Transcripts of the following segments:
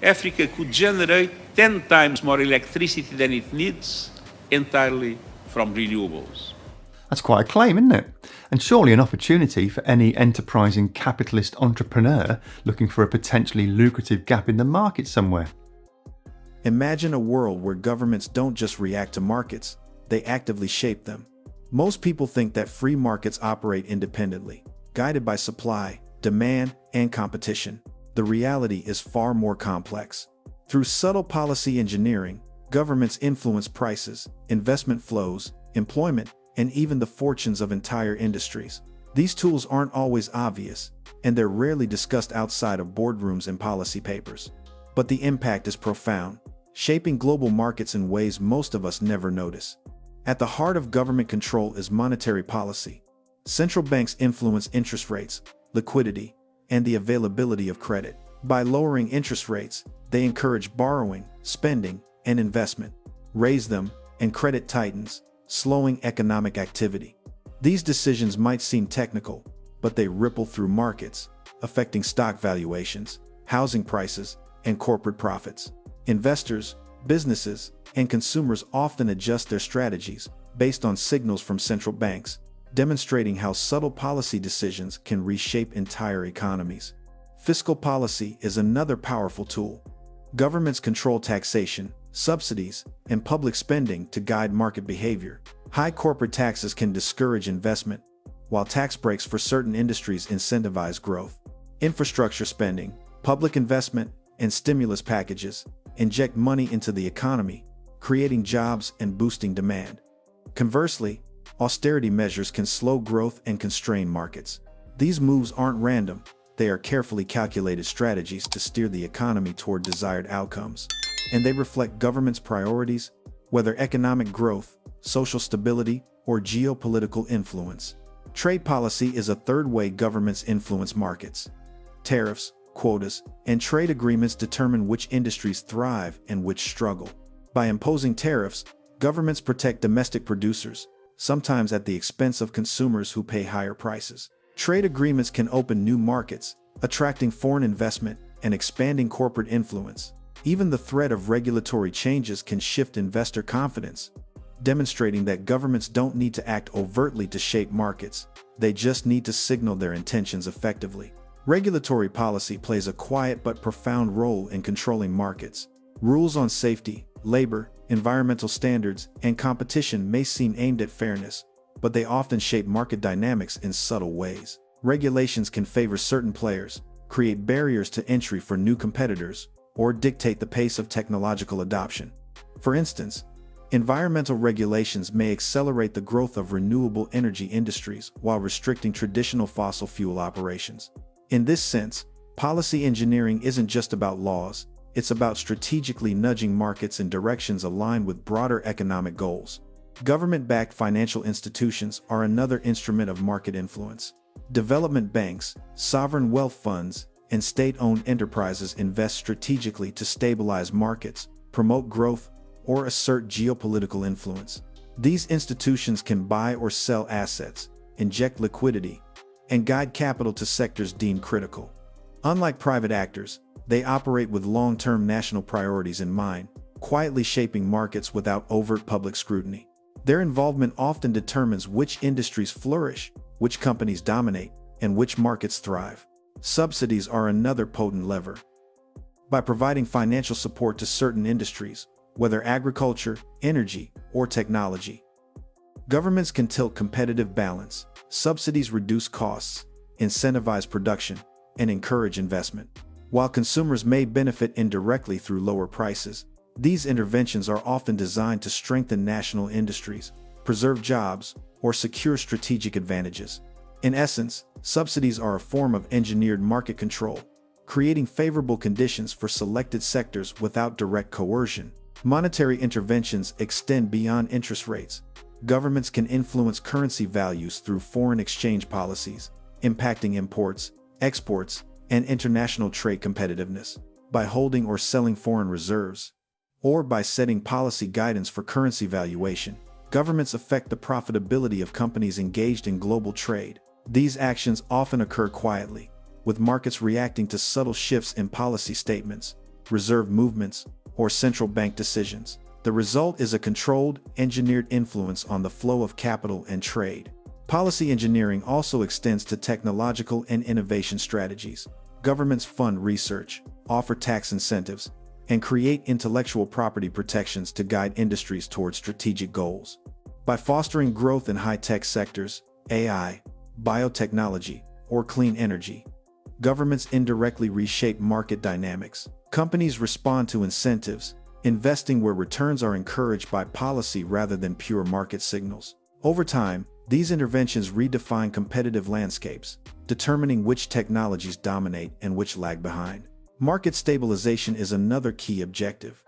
Africa could generate 10 times more electricity than it needs entirely from renewables. That's quite a claim, isn't it? And surely an opportunity for any enterprising capitalist entrepreneur looking for a potentially lucrative gap in the market somewhere. Imagine a world where governments don't just react to markets, they actively shape them. Most people think that free markets operate independently, guided by supply, demand, and competition. The reality is far more complex. Through subtle policy engineering, governments influence prices, investment flows, employment, and even the fortunes of entire industries. These tools aren't always obvious, and they're rarely discussed outside of boardrooms and policy papers. But the impact is profound, shaping global markets in ways most of us never notice. At the heart of government control is monetary policy. Central banks influence interest rates, liquidity, and the availability of credit. By lowering interest rates, they encourage borrowing, spending, and investment. Raise them, and credit tightens, slowing economic activity. These decisions might seem technical, but they ripple through markets, affecting stock valuations, housing prices, and corporate profits. Investors, businesses, and consumers often adjust their strategies based on signals from central banks, demonstrating how subtle policy decisions can reshape entire economies. Fiscal policy is another powerful tool. Governments control taxation, subsidies, and public spending to guide market behavior. High corporate taxes can discourage investment, while tax breaks for certain industries incentivize growth. Infrastructure spending, public investment, and stimulus packages inject money into the economy, creating jobs and boosting demand. Conversely, austerity measures can slow growth and constrain markets. These moves aren't random, they are carefully calculated strategies to steer the economy toward desired outcomes. And they reflect governments' priorities, whether economic growth, social stability, or geopolitical influence. Trade policy is a third way governments influence markets. Tariffs, quotas, and trade agreements determine which industries thrive and which struggle. By imposing tariffs, governments protect domestic producers, sometimes at the expense of consumers who pay higher prices. Trade agreements can open new markets, attracting foreign investment and expanding corporate influence. Even the threat of regulatory changes can shift investor confidence, demonstrating that governments don't need to act overtly to shape markets, they just need to signal their intentions effectively. Regulatory policy plays a quiet but profound role in controlling markets. Rules on safety, labor, environmental standards, and competition may seem aimed at fairness, but they often shape market dynamics in subtle ways. Regulations can favor certain players, create barriers to entry for new competitors, or dictate the pace of technological adoption. For instance, environmental regulations may accelerate the growth of renewable energy industries while restricting traditional fossil fuel operations. In this sense, policy engineering isn't just about laws, it's about strategically nudging markets in directions aligned with broader economic goals. Government-backed financial institutions are another instrument of market influence. Development banks, sovereign wealth funds, and state-owned enterprises invest strategically to stabilize markets, promote growth, or assert geopolitical influence. These institutions can buy or sell assets, inject liquidity, and guide capital to sectors deemed critical. Unlike private actors, they operate with long-term national priorities in mind, quietly shaping markets without overt public scrutiny. Their involvement often determines which industries flourish, which companies dominate, and which markets thrive. Subsidies are another potent lever. By providing financial support to certain industries, whether agriculture, energy, or technology, governments can tilt competitive balance. Subsidies reduce costs, incentivize production, and encourage investment. While consumers may benefit indirectly through lower prices, these interventions are often designed to strengthen national industries, preserve jobs, or secure strategic advantages. In essence, subsidies are a form of engineered market control, creating favorable conditions for selected sectors without direct coercion. Monetary interventions extend beyond interest rates. Governments can influence currency values through foreign exchange policies, impacting imports, exports, and international trade competitiveness. By holding or selling foreign reserves, or by setting policy guidance for currency valuation, governments affect the profitability of companies engaged in global trade. These actions often occur quietly, with markets reacting to subtle shifts in policy statements. reserve movements, or central bank decisions. The result is a controlled, engineered influence on the flow of capital and trade. Policy engineering also extends to technological and innovation strategies. Governments fund research, offer tax incentives, and create intellectual property protections to guide industries toward strategic goals. By fostering growth in high-tech sectors, AI, biotechnology, or clean energy, governments indirectly reshape market dynamics. Companies respond to incentives, investing where returns are encouraged by policy rather than pure market signals. Over time, these interventions redefine competitive landscapes, determining which technologies dominate and which lag behind. Market stabilization is another key objective.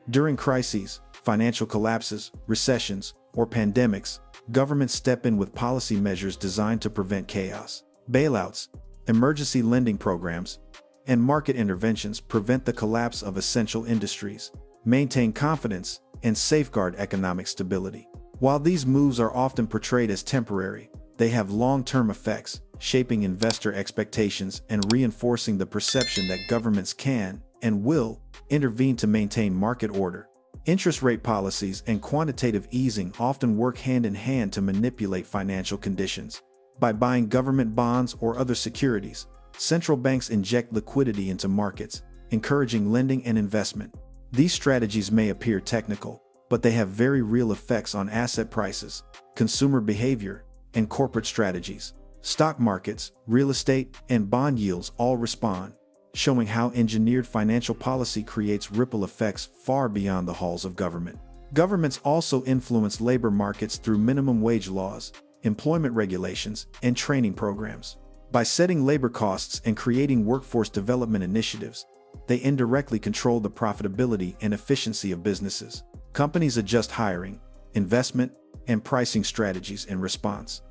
During crises, financial collapses, recessions, or pandemics, governments step in with policy measures designed to prevent chaos. Bailouts, emergency lending programs, and market interventions prevent the collapse of essential industries, maintain confidence, and safeguard economic stability. While these moves are often portrayed as temporary, they have long-term effects, shaping investor expectations and reinforcing the perception that governments can, and will, intervene to maintain market order. Interest rate policies and quantitative easing often work hand in hand to manipulate financial conditions. By buying government bonds or other securities, central banks inject liquidity into markets, encouraging lending and investment. These strategies may appear technical, but they have very real effects on asset prices, consumer behavior, and corporate strategies. Stock markets, real estate, and bond yields all respond, showing how engineered financial policy creates ripple effects far beyond the halls of government. Governments also influence labor markets through minimum wage laws, employment regulations, and training programs. By setting labor costs and creating workforce development initiatives, they indirectly control the profitability and efficiency of businesses. Companies adjust hiring, investment, and pricing strategies in response.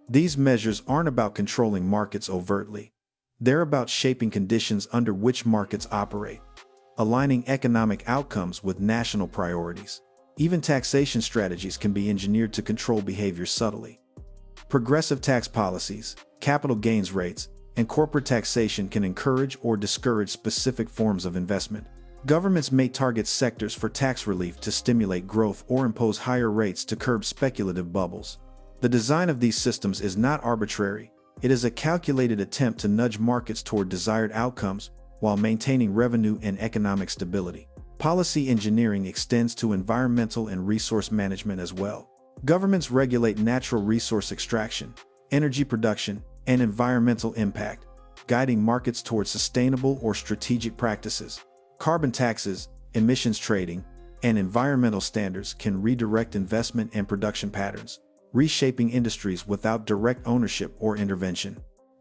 These measures aren't about controlling markets overtly. They're about shaping conditions under which markets operate, aligning economic outcomes with national priorities. Even taxation strategies can be engineered to control behavior subtly. Progressive tax policies, capital gains rates, and corporate taxation can encourage or discourage specific forms of investment. Governments may target sectors for tax relief to stimulate growth or impose higher rates to curb speculative bubbles. The design of these systems is not arbitrary. It is a calculated attempt to nudge markets toward desired outcomes while maintaining revenue and economic stability. Policy engineering extends to environmental and resource management as well. Governments regulate natural resource extraction, energy production, and environmental impact, guiding markets toward sustainable or strategic practices. Carbon taxes, emissions trading, and environmental standards can redirect investment and production patterns, reshaping industries without direct ownership or intervention.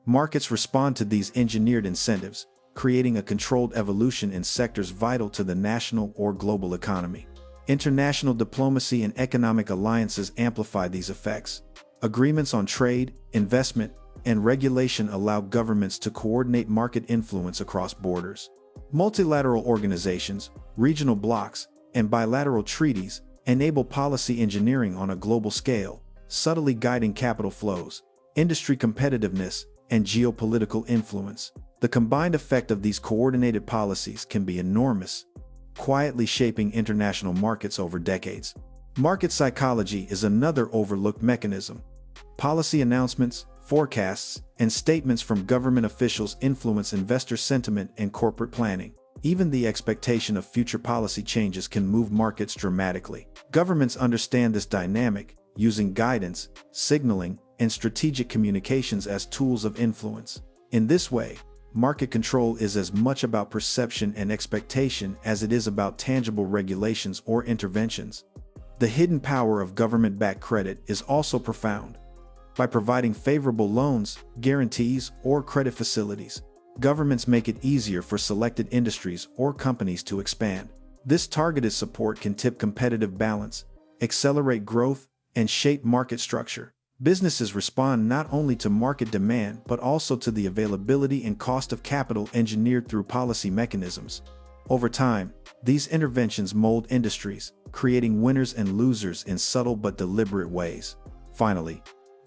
Markets respond to these engineered incentives, creating a controlled evolution in sectors vital to the national or global economy. International diplomacy and economic alliances amplify these effects. Agreements on trade, investment, and regulation allow governments to coordinate market influence across borders. Multilateral organizations, regional blocs, and bilateral treaties enable policy engineering on a global scale, subtly guiding capital flows, industry competitiveness, and geopolitical influence. The combined effect of these coordinated policies can be enormous, quietly shaping international markets over decades. Market psychology is another overlooked mechanism. Policy announcements, forecasts, and statements from government officials influence investor sentiment and corporate planning. Even the expectation of future policy changes can move markets dramatically. Governments understand this dynamic, using guidance, signaling, and strategic communications as tools of influence. In this way, market control is as much about perception and expectation as it is about tangible regulations or interventions. The hidden power of government-backed credit is also profound. By providing favorable loans, guarantees, or credit facilities, governments make it easier for selected industries or companies to expand. This targeted support can tip competitive balance, accelerate growth, and shape market structure. Businesses respond not only to market demand but also to the availability and cost of capital engineered through policy mechanisms. Over time, these interventions mold industries, creating winners and losers in subtle but deliberate ways. Finally,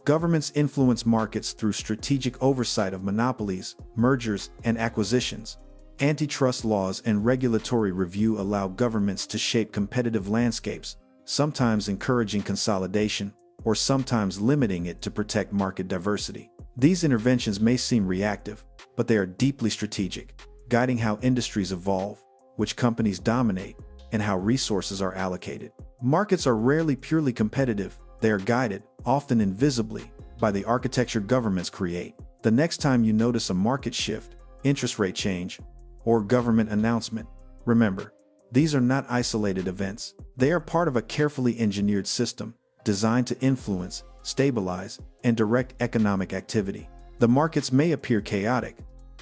governments influence markets through strategic oversight of monopolies, mergers, and acquisitions. Antitrust laws and regulatory review allow governments to shape competitive landscapes, sometimes encouraging consolidation, or sometimes limiting it to protect market diversity. These interventions may seem reactive, but they are deeply strategic, guiding how industries evolve, which companies dominate, and how resources are allocated. Markets are rarely purely competitive. They are guided, often invisibly, by the architecture governments create. The next time you notice a market shift, interest rate change, or government announcement, remember, these are not isolated events. They are part of a carefully engineered system designed to influence, stabilize, and direct economic activity. The markets may appear chaotic,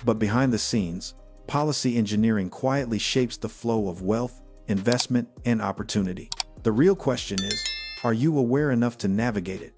but behind the scenes, policy engineering quietly shapes the flow of wealth, investment, and opportunity. The real question is, are you aware enough to navigate it?